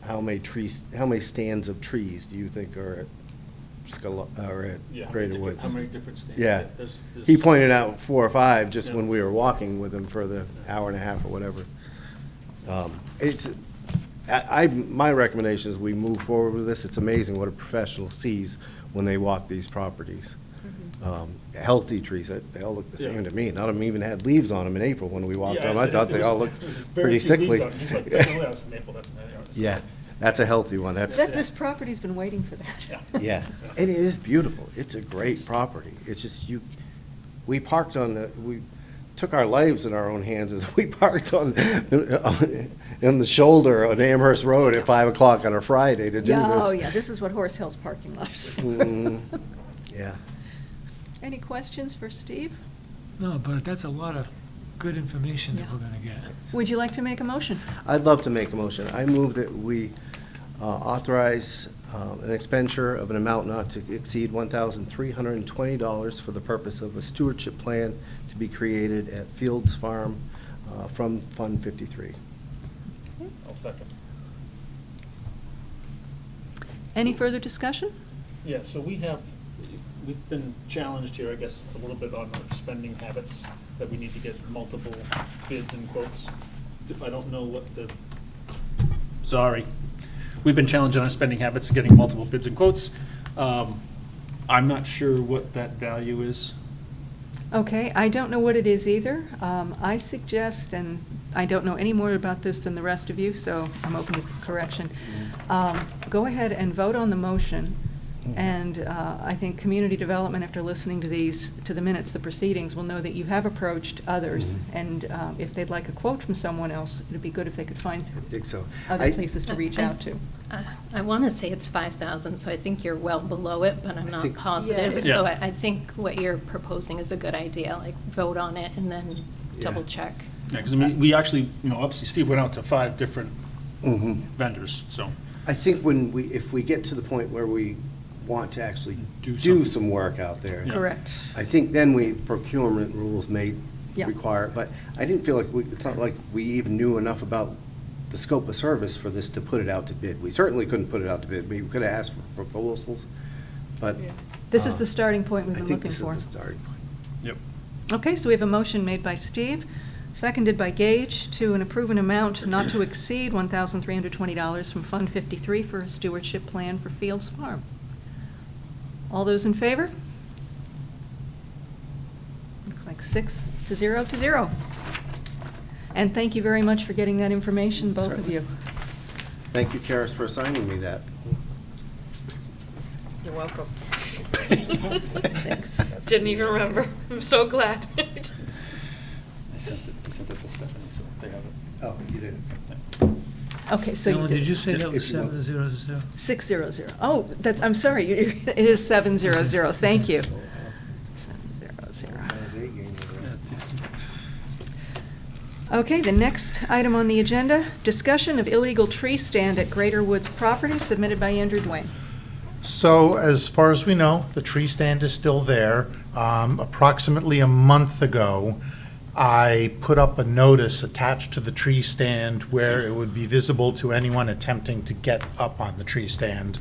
H: how many trees, how many stands of trees do you think are at Scalar, or at Greater Woods?
E: How many different stands?
H: Yeah.
E: There's-
H: He pointed out 4 or 5 just
E: Yeah.
H: when we were walking with him for the hour and a half or whatever. My recommendation is we move forward with this. It's amazing what a professional sees when they walk these properties. Healthy trees, they all look the same
E: Yeah.
H: to me. None of them even had leaves on them in April when we walked
E: Yeah,
H: them. I thought they all looked
E: very
H: pretty
E: few leaves
H: sickly.
E: on it. He's like, "That's no, that's maple, that's not yours."
H: Yeah, that's a healthy one. That's,
B: This property's been waiting for that.
H: yeah. And it is beautiful. It's a great property. It's just we parked we took our lives in our own hands as we parked on the shoulder on Amherst Road at 5 o'clock on a Friday to do
B: Yeah,
H: this.
B: oh, yeah, this is what Horse Hill's parking lot is for.
H: Yeah.
B: Any questions for Steve?
D: No, but that's a lot of good information that
B: Yeah.
D: we're gonna get.
B: Would you like to make a motion?
H: I'd love to make a motion. I move that we authorize an expenditure of an amount not to exceed $1,320 for the purpose of a stewardship plan to be created at Fields Farm from Fund 53.
E: I'll second.
B: Any further discussion?
E: Yeah, so we've been challenged here, I guess, a little bit on our spending habits, that we need to get multiple bids and quotes. I don't know what sorry. We've been challenged on our spending habits of getting multiple bids and quotes. I'm not sure what that value is.
B: Okay, I don't know what it is either. I suggest, and I don't know any more about this than the rest of you, so I'm open to correction. Go ahead and vote on the motion. And I think community development, after listening to the minutes, the proceedings, will know that you have approached others. And if they'd like a quote from someone else, it'd be good if they could find
H: I think so.
B: other places to reach out to.
I: I want to say it's 5,000, so I think you're well below it, but I'm
H: I
I: not
H: think-
I: positive.
F: Yeah.
I: So
E: Yeah.
I: I think what you're proposing is a good idea, like vote on it and then
H: Yeah.
I: double check.
E: Yeah, because I mean, we actually, obviously Steve went out to 5 different
H: Mhm.
E: vendors, so.
H: I think if we get to the point where we want to actually
E: Do
H: do
E: something.
H: some work out there,
E: Yeah.
B: Correct.
H: I think then procurement rules may
B: Yeah.
H: require it, but I didn't feel like it's not like we even knew enough about the scope of service for this to put it out to bid. We certainly couldn't put it out to bid. We could have asked for proposals, but.
B: This is the starting point we've
H: I
B: been
H: think
B: looking
H: this is
B: for.
H: the starting point.
E: Yep.
B: Okay, so we have a motion made by Steve, seconded by Gage, to approve an amount not to exceed $1,320 from Fund 53 for a stewardship plan for Fields Farm. All those in favor? Looks like 6-0. And thank you very much for getting that information, both of
H: Certainly.
B: you.
H: Thank you, Karis, for assigning me that.
F: You're welcome.
B: Thanks.
F: Didn't even remember. I'm so glad.
E: I sent it to Stephanie, so they have it.
H: Oh, you didn't.
B: Okay, so you
D: Alan,
B: did.
D: did you say that was
H: If you want.
D: 700?
B: 600. Oh, I'm sorry, it is 700, thank you. 700. Okay, the next item on the agenda, discussion of illegal tree stand at Greater Woods property, submitted by Andrew Dwayne.
G: So as far as we know, the tree stand is still there. Approximately a month ago, I put up a notice attached to the tree stand where it would be visible to anyone attempting to get up on the tree stand,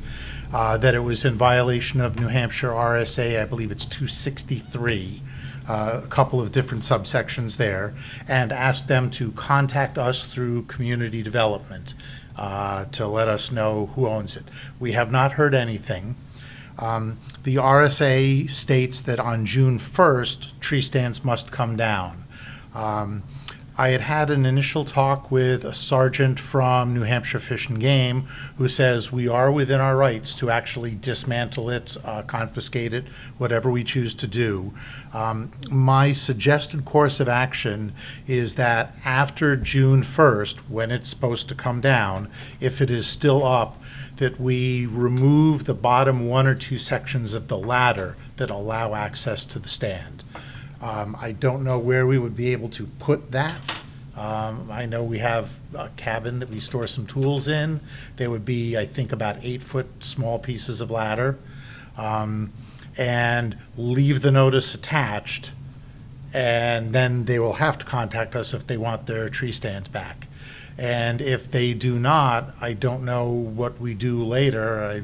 G: that it was in violation of New Hampshire RSA, I believe it's 263, a couple of different subsections there, and asked them to contact us through community development to let us know who owns it. We have not heard anything. The RSA states that on June 1st, tree stands must come down. I had an initial talk with a sergeant from New Hampshire Fish and Game who says we are within our rights to actually dismantle it, confiscate it, whatever we choose to do. My suggested course of action is that after June 1st, when it's supposed to come down, if it is still up, that we remove the bottom 1 or 2 sections of the ladder that allow access to the stand. I don't know where we would be able to put that. I know we have a cabin that we store some tools in. There would be, I think, about 8-foot small pieces of ladder. And leave the notice attached, and then they will have to contact us if they want their tree stands back. And if they do not, I don't know what we do later.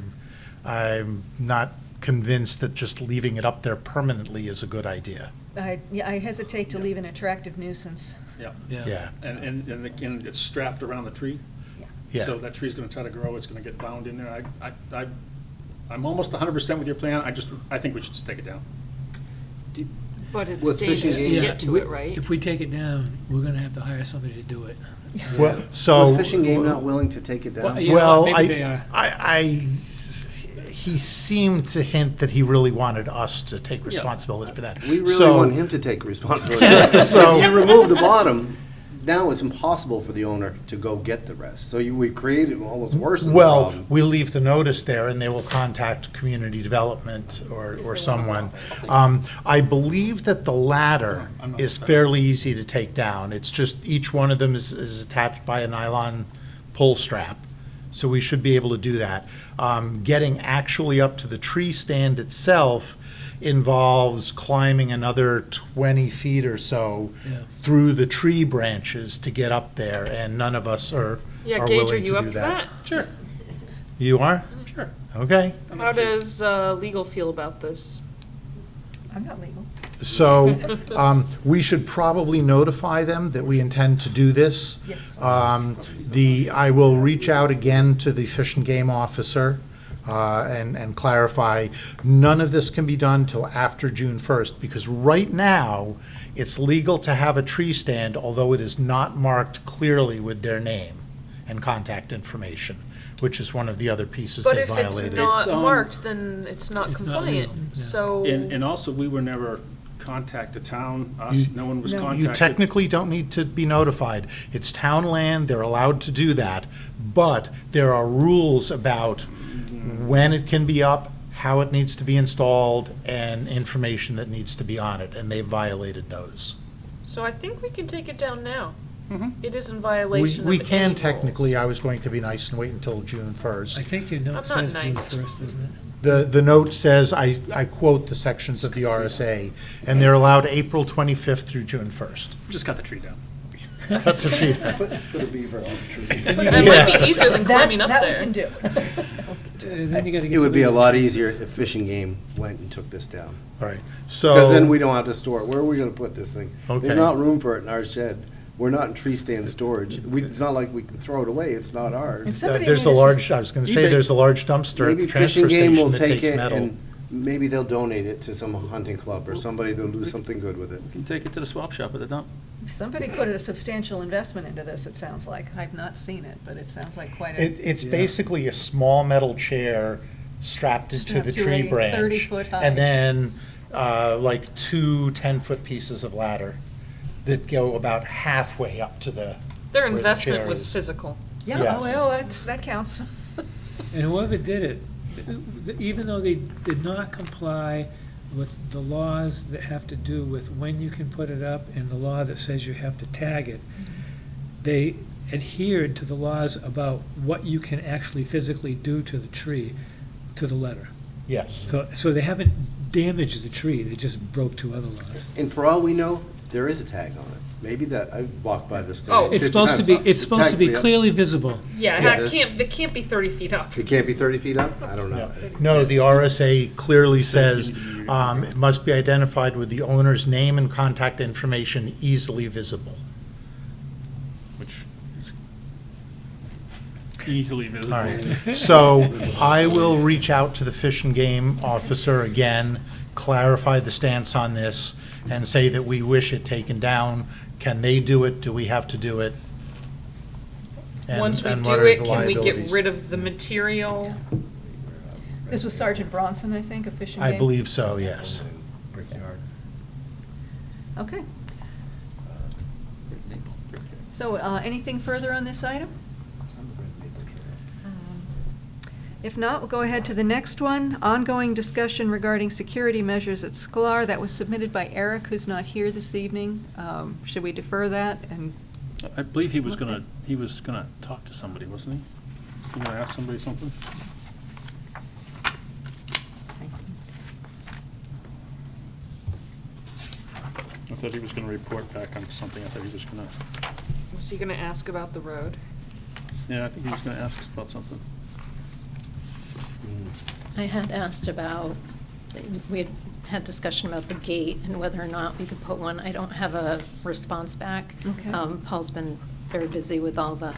G: I'm not convinced that just leaving it up there permanently is a good idea.
B: I hesitate to leave an attractive nuisance.
E: Yeah.
G: Yeah,
E: And it's strapped around the tree.
G: yeah.
E: So that tree's gonna try to grow, it's gonna get bound in there. I'm almost 100% with your plan, I think we should just take it down.
F: But it's
H: Was fishing
F: dangerous to
H: game-
F: get to it, right?
D: If we take it down, we're gonna have to hire somebody to do it.
G: Well, so.
H: Was Fishing Game not willing to take it down?
D: Well, yeah,
G: Well,
D: maybe they are.
G: he seemed to hint that he really wanted us to take responsibility for that.
H: We really
G: So-
H: want him to take responsibility.
G: So-
H: If you remove the bottom, now it's impossible for the owner to go get the rest. So we created almost worse than the
G: Well,
H: problem.
G: we leave the notice there, and they will contact community development or
F: want
G: someone. I believe that the ladder is fairly easy to take down. It's just each one of them is attached by a nylon pull strap, so we should be able to do that. Getting actually up to the tree stand itself involves climbing another 20 feet or so
D: Yeah.
G: through the tree branches to get up there, and none of us are
F: Yeah,
G: are
F: Gage, are
G: willing
F: you
G: to
F: up
G: do
F: for
G: that.
F: that?
E: Sure.
G: You are?
E: Sure.
G: Okay.
F: How does legal feel about this?
B: I'm not legal.
G: So we should probably notify them that we intend to do this.
B: Yes.
G: I will reach out again to the Fish and Game officer and clarify, none of this can be done till after June 1st, because right now, it's legal to have a tree stand, although it is not marked clearly with their name and contact information, which is one of the other pieces
F: But
G: they
F: if it's
G: violated.
F: not
E: It's,
F: marked, then it's not
D: It's not
F: compliant,
D: legal, yeah.
F: so.
E: And also, we were never contacted, town, us, no one was
B: No.
E: contacted.
G: You technically don't need to be notified. It's town land, they're allowed to do that, but there are rules about when it can be up, how it needs to be installed, and information that needs to be on it, and they violated those.
F: So I think we can take it down now.
E: Mhm.
F: It is in
G: We
F: violation of
G: we
F: any
G: can
F: rules.
G: technically, I was going to be nice and wait until June 1st.
D: I think your
F: I'm
D: note
F: not
D: says June
F: nice.
D: 1st, doesn't it?
G: The note says, I quote the sections of the RSA, and they're allowed April 25th through June 1st.
E: Just cut the tree down.
G: Cut the tree down.
H: Put a beaver on the tree.
F: That might be easier than climbing up
B: That we
F: there.
B: can do.
D: Then you gotta get
H: It would be a
D: somebody-
H: lot easier if Fishing Game went and took this down.
G: All right, so.
H: Because then we don't have to store it. Where are we gonna put this thing?
G: Okay.
H: There's not room for it in our shed. We're not in tree stand storage. It's not like we can throw it away. It's not
B: And
H: ours.
B: somebody
G: There's a
B: made a
G: large, I was gonna say,
E: eBay.
G: there's a large dumpster at
H: Maybe
G: the transfer
H: Fishing Game will
G: station that
H: take
G: takes
H: it
G: metal.
H: and maybe they'll donate it to some hunting club or somebody that'll do something good with it.
E: You can take it to the swap shop at the dump.
B: Somebody put a substantial investment into this, it sounds like. I've not seen it, but it sounds like quite a.
G: It's basically a small metal chair strapped into
B: Strapped
G: the
B: to
G: tree
B: a
G: branch.
B: 30-foot high.
G: And then, like 2 10-foot pieces of ladder that go about halfway up to the.
F: Their
G: where the
F: investment
G: chair
F: was
G: is.
F: physical.
B: Yeah,
G: Yes.
B: well, that counts.
D: And whoever did it, even though they did not comply with the laws that have to do with when you can put it up and the law that says you have to tag it, they adhered to the laws about what you can actually physically do to the tree, to the letter.
G: Yes.
D: So they haven't damaged the tree, they just broke 2 other laws.
H: And for all we know, there is a tag on it. Maybe that, I walked by this thing.
F: Oh.
D: It's
H: 50
D: supposed to
H: times.
D: be, it's supposed to be
H: Tag-
D: clearly visible.
F: Yeah,
H: Yeah,
F: that
H: there's-
F: it can't be 30 feet up.
H: It can't be 30 feet up? I don't know.
G: No, the RSA clearly says it must be identified with the owner's name and contact information easily visible.
E: Which is easily visible.
G: All right, so I will reach out to the Fish and Game officer again, clarify the stance on this, and say that we wish it taken down, Can they do it? Do we have to do it? And-
F: Once we
G: and
F: do
G: what are
F: it,
G: the
F: can we get
G: liabilities?
F: rid of the material?
B: This was Sergeant Bronson, I think, a fishing
G: I
B: game?
G: believe so, yes.
B: Okay. So, anything further on this item? If not, we'll go ahead to the next one. Ongoing discussion regarding security measures at Sklar. That was submitted by Eric, who's not here this evening. Should we defer that? And
E: I believe he was gonna talk to somebody, wasn't he? Was he gonna ask somebody something? I thought he was gonna report back on something. I thought he was gonna,
F: Was he gonna ask about the road?
E: yeah, I think he was gonna ask us about something.
I: I had asked about, we had had discussion about the gate and whether or not we could put one. I don't have a response back.
B: Okay.
I: Paul's been very busy with all the.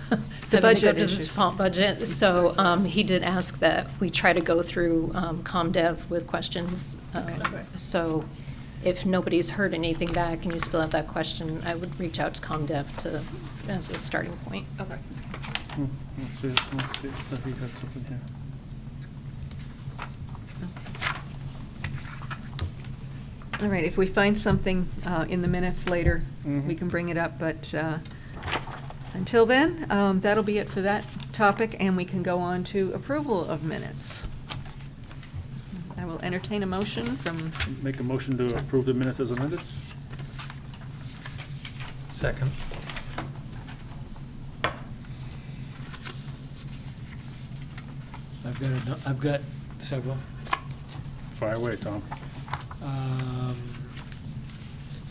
B: The
I: having to go
B: budget
I: to the
B: issues.
I: default budget, so he did ask that we try to go through ComDev with questions.
F: Okay.
I: So if nobody's heard anything back and you still have that question, I would reach out to ComDev as a starting point.
F: Okay.
E: Let's see, if he had something here.
B: all right, if we find something in the minutes later, we
E: Mhm.
B: can bring it up, but until then, that'll be it for that topic, and we can go on to approval of minutes. I will entertain a motion from,
E: Make a motion to approve the minutes as amended?
G: Second.
D: I've got several.
E: Fire away, Tom.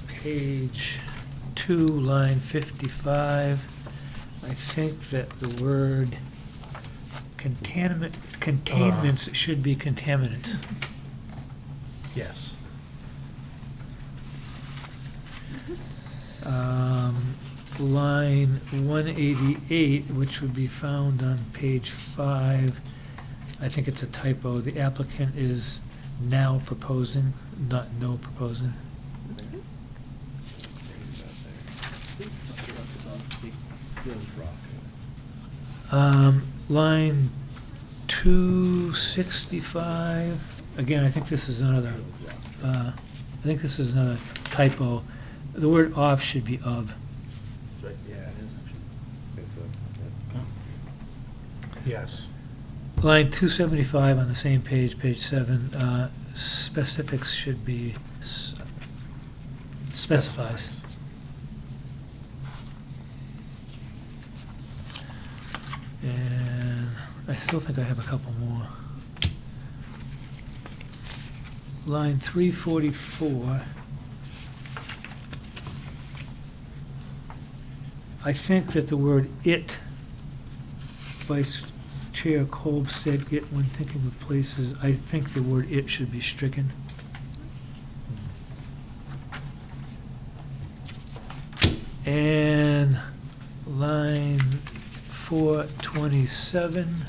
D: Page 2, line 55, I think that the word containments should be contaminants.
G: Yes.
D: Line 188, which would be found on page 5, I think it's a typo. The applicant is now proposing, not no proposing. Line 265, again, I think this is another typo. The word "of" should be "of."
G: Yes.
D: Line 275 on the same page, page 7, specifics should be specifies. And I still think I have a couple more. Line 344. I think that the word "it," Vice Chair Kolb said "it" when thinking of places. I think the word "it" should be stricken. And line 427.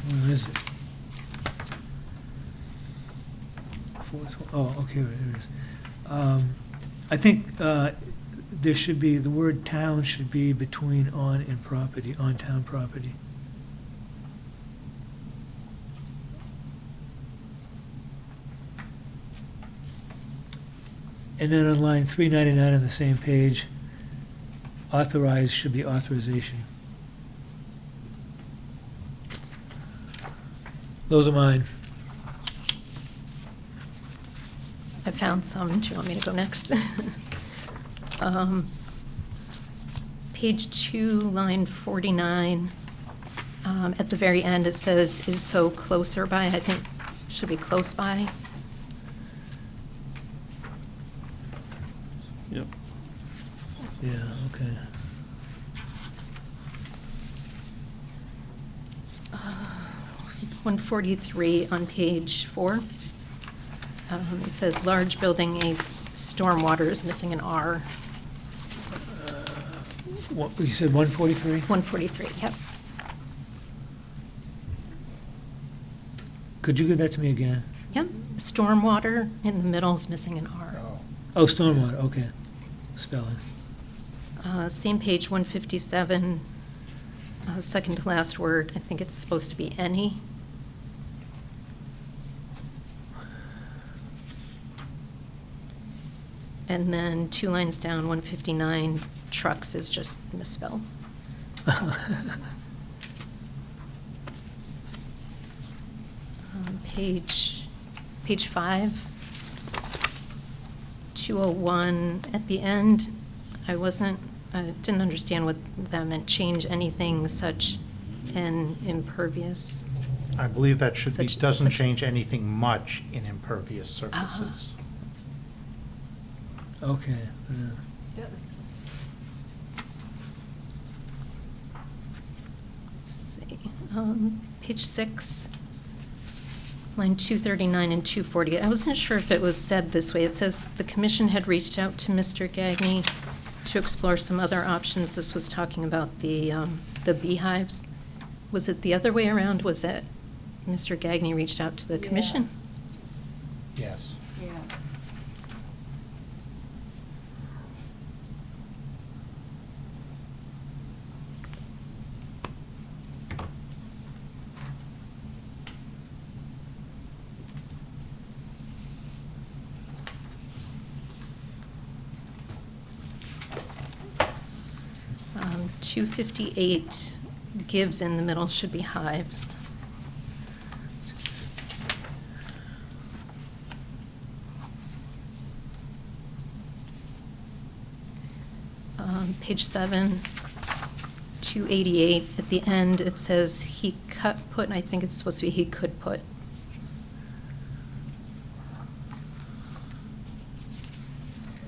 D: Where is it? Oh, okay, there it is. I think there should be, the word "town" should be between "on" and "property," on town property. And then on line 399 on the same page, authorized should be authorization. Those are mine.
I: I found some. Do you want me to go next? Page 2, line 49. At the very end, it says, "is so closer by." I think it should be "close by."
E: Yep.
D: Yeah, okay.
I: 143 on page 4. It says, "large building, a stormwater," is missing an R.
D: What, you said 143?
I: 143, yep.
D: Could you give that to me again?
I: Yep, stormwater in the middle is missing an R.
D: Oh, stormwater, okay. Spelling.
I: Same page, 157, second to last word, I think it's supposed to be any. And then 2 lines down, 159, trucks is just misspelled. Page 5, 201, at the end, I didn't understand what that meant, change anything such an impervious.
G: I believe that should be,
I: Such-
G: doesn't
I: such-
G: change anything much in impervious surfaces.
D: Okay, yeah.
B: Yep.
I: Let's see, page 6, line 239 and 240. I wasn't sure if it was said this way. It says the commission had reached out to Mr. Gagny to explore some other options. This was talking about the beehives. Was it the other way around? Was it Mr. Gagny reached out to the
F: Yeah.
I: commission?
G: Yes.
F: Yeah.
I: Um, 258, gives in the middle should be hives. Page 7, 288, at the end, it says he put, and I think it's supposed to be he could put.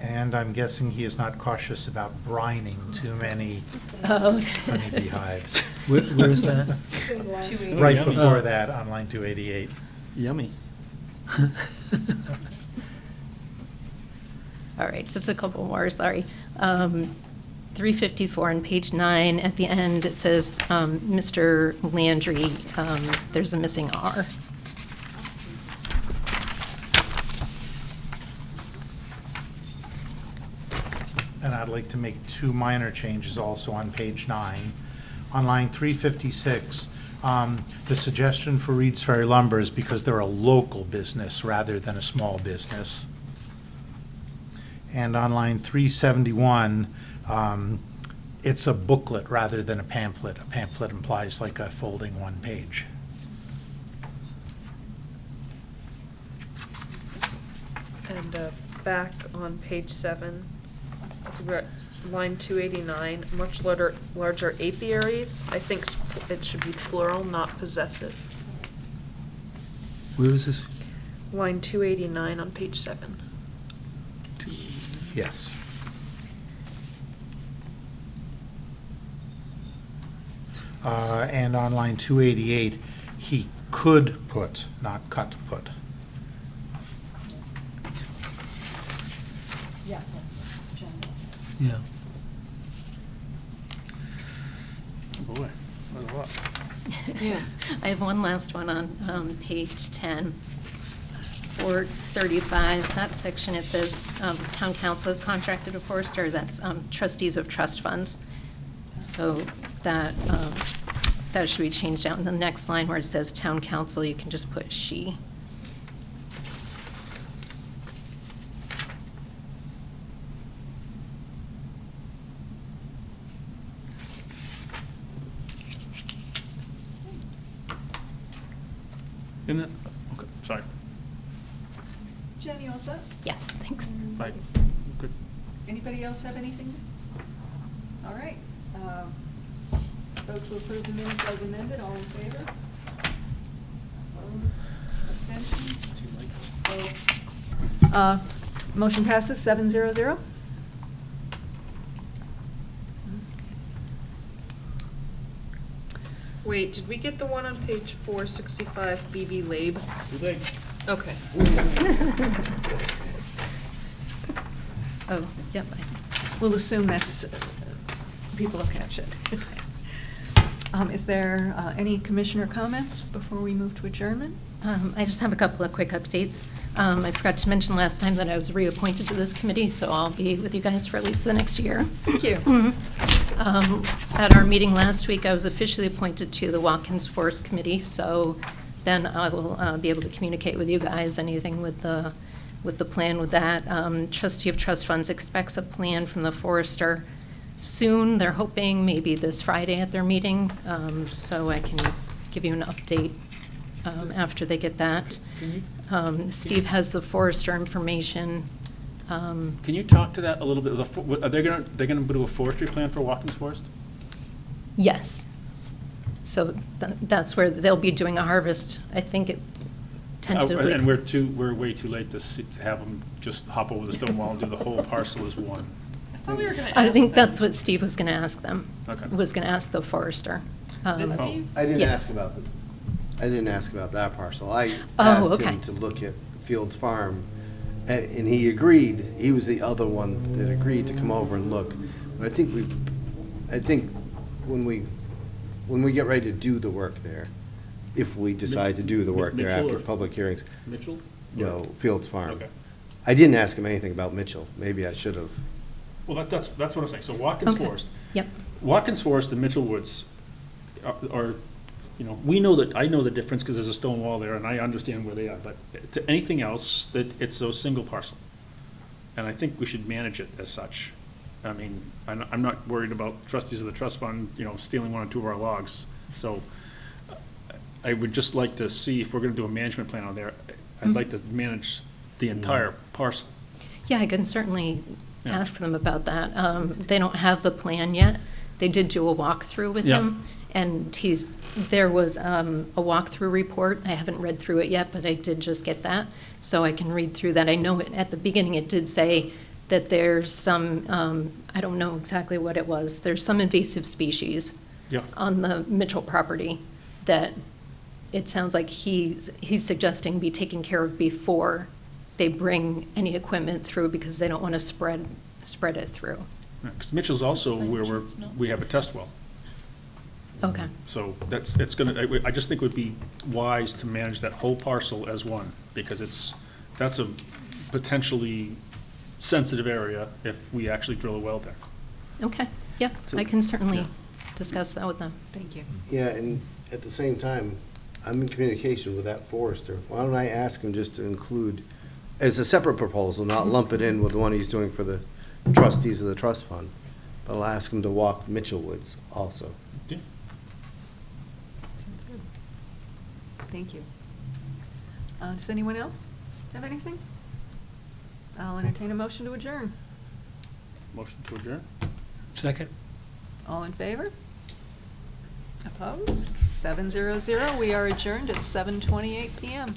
G: And I'm guessing he is not cautious about brining too many
I: Oh.
G: honeybee hives.
D: Where's that?
G: Right
E: yummy.
G: before
D: Oh.
G: that, on line 288.
H: Yummy.
I: All right, just a couple more, sorry. 354 on page 9, at the end, it says, Mr. Landry, there's a missing R.
G: And I'd like to make 2 minor changes also on page 9. On line 356, the suggestion for Reed's Ferry Lumber is because they're a local business rather than a small business. And on line 371, it's a booklet rather than a pamphlet. A pamphlet implies like a folding one page.
F: And back on page 7, line 289, much larger apiaries. I think it should be plural, not possessive.
D: Where is this?
F: Line 289 on page 7.
G: Yes. And on line 288, he could put, not cut put.
B: Yeah, that's general.
D: Yeah.
E: Boy, there's a lot.
F: Yeah.
I: I have one last one on page 10. 435, that section, it says, town council is contracted a forester, that's trustees of trust funds. So that should be changed out in the next line where it says town council, you can just put she.
E: Isn't it? Okay, sorry.
B: Jen, you all set?
I: Yes, thanks.
E: Bye. Good.
B: Anybody else have anything? All right. Vote to approve the minutes as amended, all in favor? Opposed? Abstentions? So, motion passes 700.
F: Wait, did we get the one on page 465, BB Labe?
E: Too late.
F: Okay.
I: Oh, yep.
B: We'll assume that's, people have captured. Is there any commissioner comments before we move to adjournment?
I: I just have a couple of quick updates. I forgot to mention last time that I was reappointed to this committee, so I'll be with you guys for at least the next year.
B: Thank you.
I: At our meeting last week, I was officially appointed to the Watkins Forest Committee, so then I will be able to communicate with you guys anything with the plan with that. Trustee of Trust Funds expects a plan from the forester soon. They're hoping maybe this Friday at their meeting, so I can give you an update after they get that. Steve has the forester information.
E: Can you talk to that a little bit? Are they gonna do a forestry plan for Watkins Forest?
I: Yes. So that's where they'll be doing a harvest, I think it tentatively.
E: And we're way too late to have them just hop over the stone wall and do the whole parcel as one.
F: I thought we were gonna
I: I
F: ask
I: think
F: them.
I: that's what Steve was gonna ask them.
E: Okay.
I: Was gonna ask the forester.
F: This Steve?
H: I didn't
I: Yes.
H: I didn't ask about that parcel. I
I: Oh,
H: asked
I: okay.
H: him to look at Fields Farm, and he agreed. He was the other one that agreed to come over and look. But I think when we get ready to do the work there, if we decide to do the work there
E: Mitchell
H: after
E: or-
H: public hearings,
E: Mitchell?
H: no, Fields Farm.
E: Okay.
H: I didn't ask him anything about Mitchell. Maybe I should have.
E: Well, that's what I'm saying. So Watkins
I: Okay.
E: Forest.
I: Yep.
E: Watkins Forest and Mitchell Woods are, we know that, I know the difference because there's a stone wall there and I understand where they are, but to anything else, that it's a single parcel. And I think we should manage it as such. I mean, I'm not worried about trustees of the trust fund, stealing one or two of our logs. So I would just like to see if we're gonna do a management plan on there, I'd like to manage the entire parcel.
I: Yeah, I can certainly
E: Yeah.
I: ask them about that. They don't have the plan yet. They did do a walkthrough with
E: Yeah.
I: him, and there was a walkthrough report. I haven't read through it yet, but I did just get that, so I can read through that. I know at the beginning it did say that there's some, I don't know exactly what it was, there's some invasive species
E: Yeah.
I: on the Mitchell property that it sounds like he's suggesting be taken care of before they bring any equipment through, because they don't want to spread it through.
E: Because Mitchell's also where we have a test well.
I: Okay.
E: So it's gonna, I just think it would be wise to manage that whole parcel as one, because that's a potentially sensitive area if we actually drill a well there.
I: Okay, yep,
H: So-
I: I can certainly discuss that with them.
B: Thank you.
H: Yeah, and at the same time, I'm in communication with that forester. Why don't I ask him just to include, as a separate proposal, not lump it in with the one he's doing for the trustees of the trust fund, but I'll ask him to walk Mitchell Woods also.
E: Yeah.
B: Sounds good. Thank you. Does anyone else have anything? I'll entertain a motion to adjourn.
E: Motion to adjourn?
D: Second?
B: All in favor? Opposed? 700. We are adjourned at 7:28 PM.